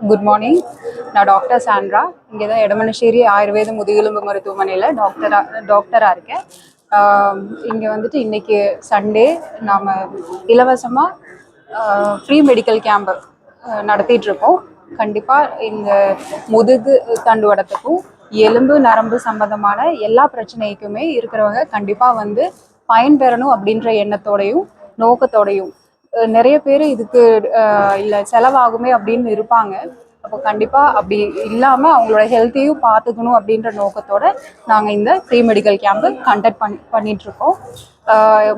Good morning. நான் doctor Sandra. இங்கே தான் எடமனശ്ശേരി ஆயுர்வேத முதுகெலும்பு மருத்துவமனையில் டாக்டராக இருக்கேன். இங்கே வந்துட்டு இன்னைக்கு சண்டே நாம் இலவசமாக ஃப்ரீ மெடிக்கல் கேம்ப் நடத்திட்டுருக்கோம். கண்டிப்பாக இந்த முதுகு தண்டுவடத்துக்கும் எலும்பு நரம்பு சம்பந்தமான எல்லா பிரச்சனைக்குமே இருக்கிறவங்க கண்டிப்பாக வந்து பயன்பெறணும் அப்படின்ற எண்ணத்தோடையும் நோக்கத்தோடையும் நிறைய பேர் இதுக்கு இல்லை செலவாகுமே அப்படின்னு இருப்பாங்க. அப்போ கண்டிப்பாக அப்படி இல்லாமல் அவங்களோட ஹெல்த்தையும் பார்த்துக்கணும் அப்படின்ற நோக்கத்தோட நாங்கள் இந்த ஃப்ரீ மெடிக்கல் கேம்பு கண்டக்ட் பண்ணிகிட்ருக்கோம்.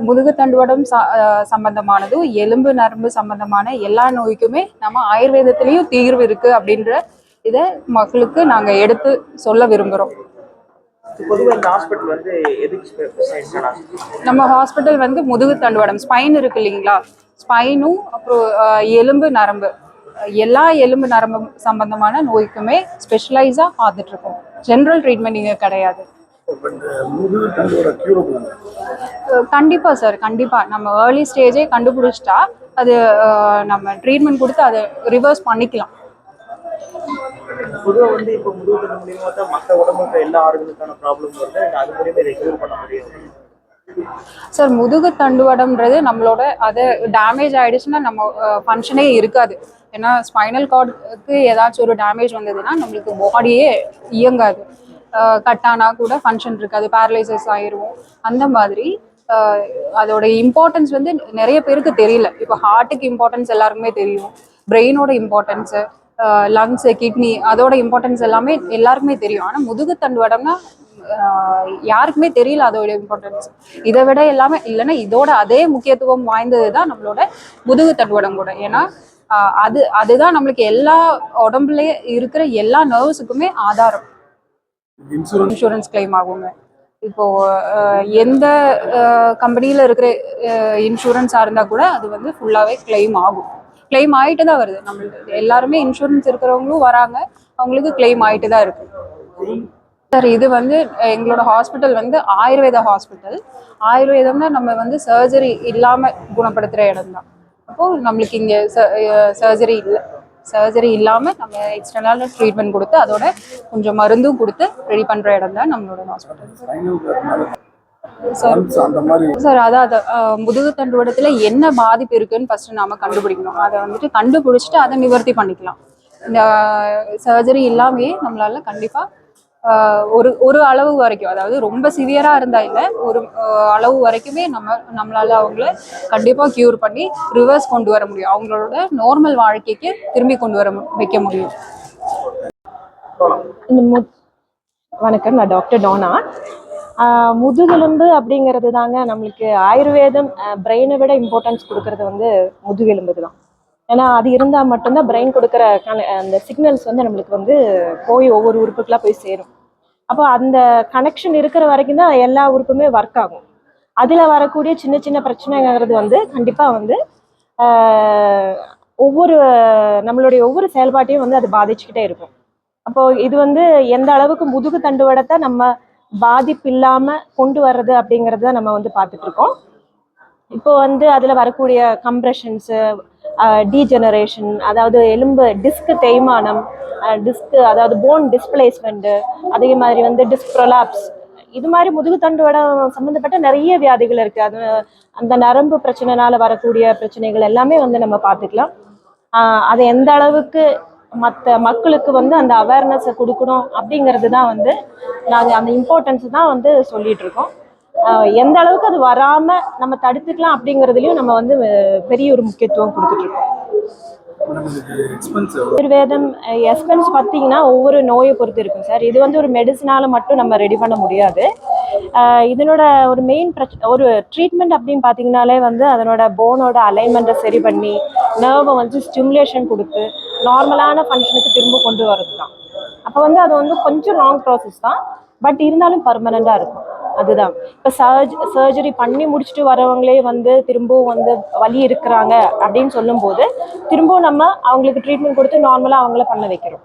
முதுகு தண்டுவடம் சம்பந்தமானதும் எலும்பு நரம்பு சம்பந்தமான எல்லா நோய்க்குமே நம்ம ஆயுர்வேதத்துலேயும் தீர்வு இருக்குது அப்படின்ற இதை மக்களுக்கு நாங்கள் எடுத்து சொல்ல விரும்புகிறோம். நம்ம ஹாஸ்பிட்டல் வந்து முதுகு தண்டுவடம் ஸ்பைன் இருக்கு இல்லைங்களா, ஸ்பைனும் அப்புறம் எலும்பு நரம்பு எல்லா எலும்பு நரம்பு சம்பந்தமான நோய்க்குமே ஸ்பெஷலைஸாக பார்த்துட்டு இருக்கோம். ஜென்ரல் ட்ரீட்மெண்ட் இங்கே கிடையாது. கண்டிப்பாக சார், கண்டிப்பாக நம்ம ஏர்லி ஸ்டேஜே கண்டுபிடிச்சிட்டா அது நம்ம ட்ரீட்மெண்ட் கொடுத்து அதை ரிவர்ஸ் பண்ணிக்கலாம். பொதுவாக வந்து இப்போ முதுகு தண்டு மூலியமாக தான் மற்ற உடம்புக்கு எல்லா ஆரோக்கியத்துக்கான ப்ராப்ளம் வருது. அது மூலியமாக இதை க்யூர் பண்ண முடியும் சார். முதுகு தண்டுவடம்ன்றது நம்மளோட அது டேமேஜ் ஆகிடுச்சுன்னா நம்ம ஃபங்க்ஷனே இருக்காது. ஏன்னா ஸ்பைனல் கார்டுக்கு ஏதாச்சும் ஒரு டேமேஜ் வந்ததுன்னா நம்மளுக்கு பாடியே இயங்காது. கட்டானா கூட ஃபங்க்ஷன் இருக்காது, பேரலைசஸ் ஆயிடுவோம். அந்த மாதிரி அதோட இம்பார்ட்டன்ஸ் வந்து நிறைய பேருக்கு தெரியல. இப்போ ஹார்ட்டுக்கு இம்பார்ட்டன்ஸ் எல்லாருக்குமே தெரியும், பிரெயினோட இம்பார்ட்டன்ஸு, லங்ஸு, கிட்னி அதோட இம்பார்ட்டன்ஸ் எல்லாமே எல்லாருக்குமே தெரியும். ஆனால் முதுகு தண்டுவடம்னா யாருக்குமே தெரியல அதோட இம்பார்ட்டன்ஸ். இதை விட எல்லாமே இல்லைன்னா இதோட அதே முக்கியத்துவம் வாய்ந்தது தான் நம்மளோட முதுகு தண்டுவடம் கூட. ஏன்னா அதுதான் நம்மளுக்கு எல்லா உடம்புலேயே இருக்கிற எல்லா நர்வ்ஸுக்குமே ஆதாரம். இன்சூரன்ஸ் கிளைம் ஆகுங்க. இப்போ எந்த கம்பெனியில் இருக்கிற இன்சூரன்ஸாக இருந்தால் கூட அது வந்து ஃபுல்லாகவே கிளைம் ஆகும். கிளைம் ஆகிட்டு தான் வருது. நம்மளுக்கு எல்லாருமே இன்சூரன்ஸ் இருக்கிறவங்களும் வராங்க, அவங்களுக்கு கிளைம் ஆகிட்டு தான் இருக்கு. சார், இது வந்து எங்களோட ஹாஸ்பிட்டல் வந்து ஆயுர்வேத ஹாஸ்பிட்டல். ஆயுர்வேதம்னா நம்ம வந்து சர்ஜரி இல்லாமல் குணப்படுத்துகிற இடம் தான். அப்போது நம்மளுக்கு இங்கே சர்ஜரி இல்லாமல் நம்ம எக்ஸ்டர்னல் ட்ரீட்மெண்ட் கொடுத்து அதோட கொஞ்சம் மருந்தும் கொடுத்து ரெடி பண்ணுற இடம் தான் நம்மளோட ஹாஸ்பிட்டல். சார் அதான் முதுகு தண்டுவடத்தில் என்ன பாதிப்பு இருக்குன்னு ஃபர்ஸ்ட் நாம கண்டுபிடிக்கணும். அதை வந்துட்டு கண்டுபிடிச்சிட்டு அதை நிவர்த்தி பண்ணிக்கலாம். இந்த சர்ஜரி இல்லாமையே நம்மளால கண்டிப்பாக ஒரு அளவு வரைக்கும், அதாவது ரொம்ப சிவியரா இருந்தா இல்லை, ஒரு அளவு வரைக்குமே நம்மளால அவங்கள கண்டிப்பா கியூர் பண்ணி ரிவர்ஸ் கொண்டு வர முடியும். அவங்களோட நார்மல் வாழ்க்கைக்கு திரும்பி கொண்டு வைக்க முடியும். வணக்கம், நான் டாக்டர் டோனா. முதுகெலும்பு அப்படிங்கிறது தாங்க நம்மளுக்கு ஆயுர்வேதம் பிரெயினை விட இம்பார்ட்டன்ஸ் கொடுக்கறது வந்து முதுகெலும்புக்கு தான். ஏன்னா அது இருந்தால் மட்டும்தான் பிரெயின் கொடுக்குற அந்த சிக்னல்ஸ் வந்து நம்மளுக்கு வந்து போய் ஒவ்வொரு உறுப்புக்கெல்லாம் போய் சேரும். அப்போ அந்த கனெக்ஷன் இருக்கிற வரைக்கும் தான் எல்லா உறுப்புமே ஒர்க் ஆகும். அதில் வரக்கூடிய சின்ன சின்ன பிரச்சனைங்கிறது வந்து கண்டிப்பாக வந்து நம்மளுடைய ஒவ்வொரு செயல்பாட்டையும் வந்து அது பாதிச்சுக்கிட்டே இருக்கும். அப்போது இது வந்து எந்த அளவுக்கு முதுகு தண்டுவடத்தை நம்ம பாதிப்பு இல்லாமல் கொண்டு வர்றது அப்படிங்கிறத நம்ம வந்து பார்த்துட்ருக்கோம். இப்போ வந்து அதில் வரக்கூடிய கம்ப்ரெஷன்ஸு, டீஜெனரேஷன், அதாவது எலும்பு டிஸ்க் தேய்மானம், அதாவது போன் டிஸ்பிளேஸ்மெண்ட்டு, அதே மாதிரி வந்து டிஸ்க் ப்ரொலாப்ஸ், இது மாதிரி முதுகு தண்டுவடம் சம்மந்தப்பட்ட நிறைய வியாதிகள் இருக்குது. அது அந்த நரம்பு பிரச்சனைனால வரக்கூடிய பிரச்சனைகள் எல்லாமே வந்து நம்ம பார்த்துக்கலாம். அதை எந்த அளவுக்கு மற்ற மக்களுக்கு வந்து அந்த அவேர்னஸை கொடுக்கணும் அப்படிங்கிறது தான் வந்து நாங்கள் அந்த இம்பார்ட்டன்ஸ் தான் வந்து சொல்லிட்டு இருக்கோம். எந்த அளவுக்கு அது வராமல் நம்ம தடுத்துக்கலாம் அப்படிங்கிறதுலையும் நம்ம வந்து பெரிய ஒரு முக்கியத்துவம் கொடுத்துட்ருக்கோம். ஆயுர்வேதம் எக்ஸ்பென்ஸ் பார்த்தீங்கன்னா ஒவ்வொரு நோயை பொறுத்து இருக்கும் சார். இது வந்து ஒரு மெடிசனால மட்டும் நம்ம ரெடி பண்ண முடியாது. இதனோட ஒரு மெயின் ஒரு ட்ரீட்மெண்ட் அப்படின்னு பார்த்தீங்கன்னாலே வந்து அதனோட போனோட அலைன்மெண்ட்டை சரி பண்ணி நர்வை வந்து ஸ்டிமுலேஷன் கொடுத்து நார்மலான ஃபங்க்ஷனுக்கு திரும்ப கொண்டு வரது தான். அப்போ வந்து அது வந்து கொஞ்சம் லாங் ப்ராசஸ் தான், பட் இருந்தாலும் பர்மனெண்ட்டாக இருக்கும். அதுதான் இப்போ சர்ஜரி பண்ணி முடிச்சுட்டு வரவங்களே வந்து திரும்பவும் வந்து வலி இருக்கிறாங்க அப்படின்னு சொல்லும்போது திரும்பவும் நம்ம அவங்களுக்கு ட்ரீட்மெண்ட் கொடுத்து நார்மலாக அவங்கள பண்ண வைக்கிறோம்.